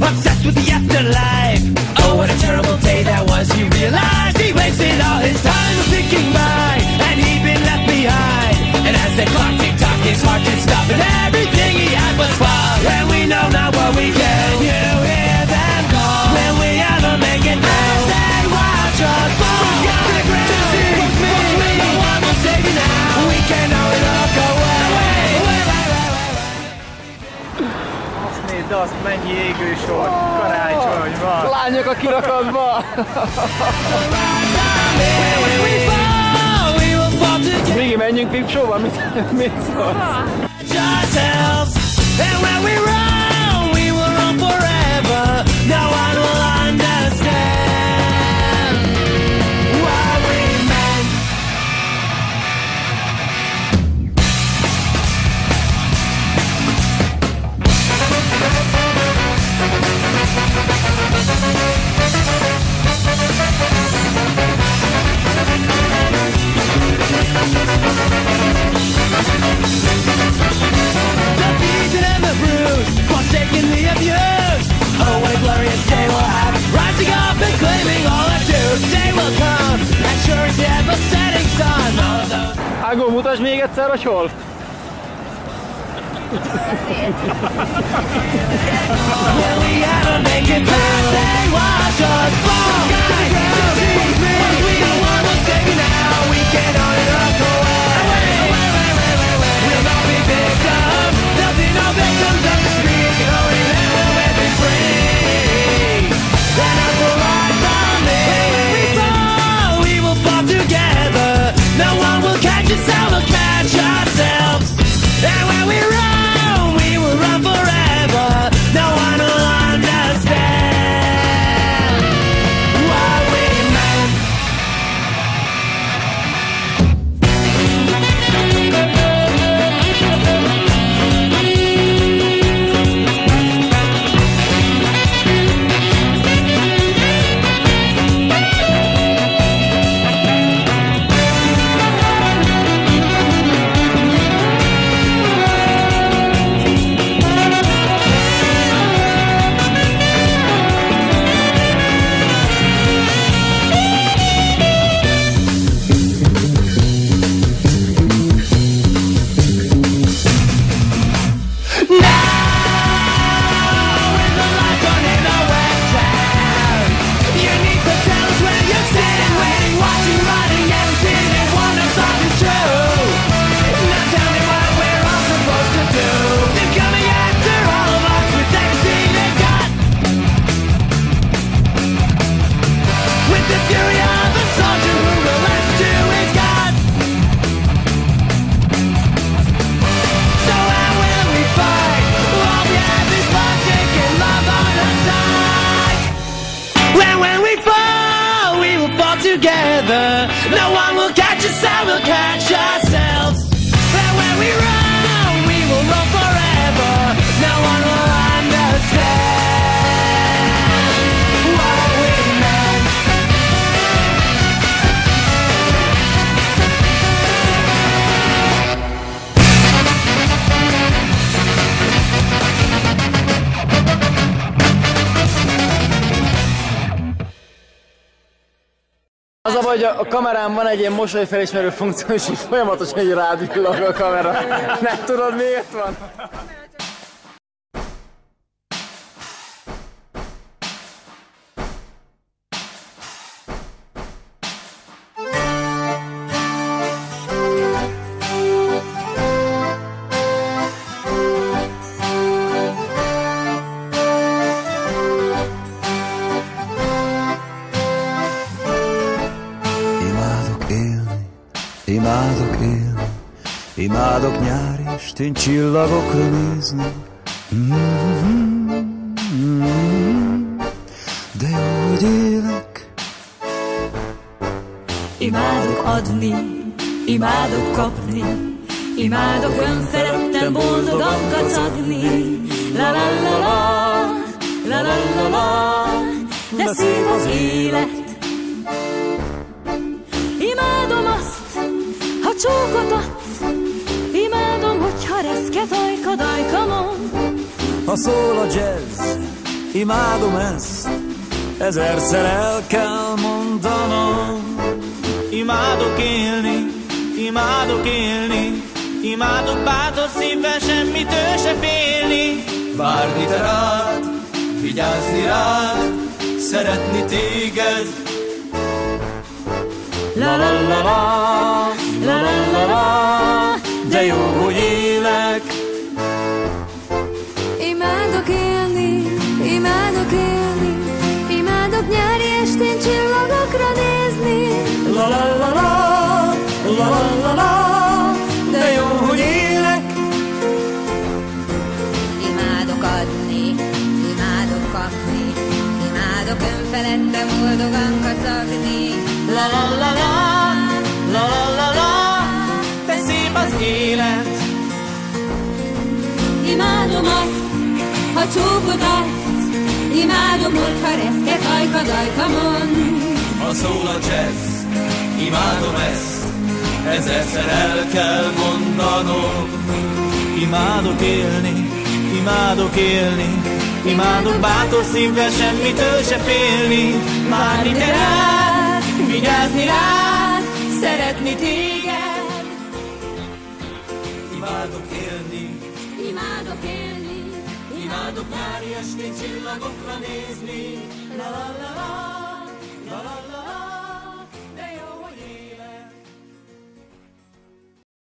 obsessed with the afterlife. Oh, what a terrible day that was. He realized he wasted all his time thinking by, and he'd been left behind. And as the clock ticked-tock, his heart did stop, and everything he had was far. And we know not what we can. You hear them call when we ever make it through. They watch us fall from sky to ground. To see what's me, no one will save you now. We can only look away. Azt nézd, azt mennyi égősor, karácsony van. Lányok a kirakatba! Migi, menjünk Pipsóba? Mit szólsz? And when we run, we will run forever. No one will understand what we meant. The beaten and the bruised, forsakenly abused. Oh, what a glorious day we'll have, rising up and claiming all our dues. Day will come, and sure as the ever-setting sun. All of those. Ágó, mutasd még egyszer, hogy hol? Will we ever make it past? They watch us fall to the ground. We don't want to save you now. We can only look away. We'll not be victims. There'll be no victims of the street. We can only live and be free. And us will rise from it. When we fall, we will fall together. No one will catch us, I will catch ourselves. And when we run, we will run forever. No one will understand what we meant. Together, no one will catch us, I will catch ourselves. And when we run, we will run forever. No one will understand what we meant. Az a baj, hogy a kamerán van egy ilyen mosolyfelismerő funkció, és így folyamatosan egy rád villog a kamera. Nem tudod, miért van? Imádok élni, imádok nyári estén csillagokra nézni. De jó, hogy élek. Imádok adni, imádok kapni, imádok önfeledten boldogan kacagni. La la la la, la la la la, de szép az élet. Imádom azt, ha csókot adsz, imádom, hogyha reszket ajkad ajkamon. Ha szól a jazz, imádom ezt, ezerszer el kell mondanom. Imádok élni, imádok élni, imádok bátor szívvel semmitől se félni. Várni te rád, vigyázni rád, szeretni téged. La la la la, la la la la, De jó, hogy élek. imádok élni, imádok élni, imádok nyári estén csillagokra nézni. La la la la, la la la la, de jó, hogy élek. Imádok adni, imádok kapni, imádok önfeledten boldogan kacagni. La la la la, La la la la, de szép az élet. imádom azt, ha csókod azt, imádom, hogyha reszket ajkad ajkamon. Ha szól a jazz, imádom ezt, ezerszer el kell mondanom. Imádok élni, imádok élni, imádok bátor szívvel semmitől se félni. Várni te rád, vigyázni rád, szeretni téged. Imádok élni, Imádok élni, imádok nyári estén csillagokra nézni. la la la la, la la la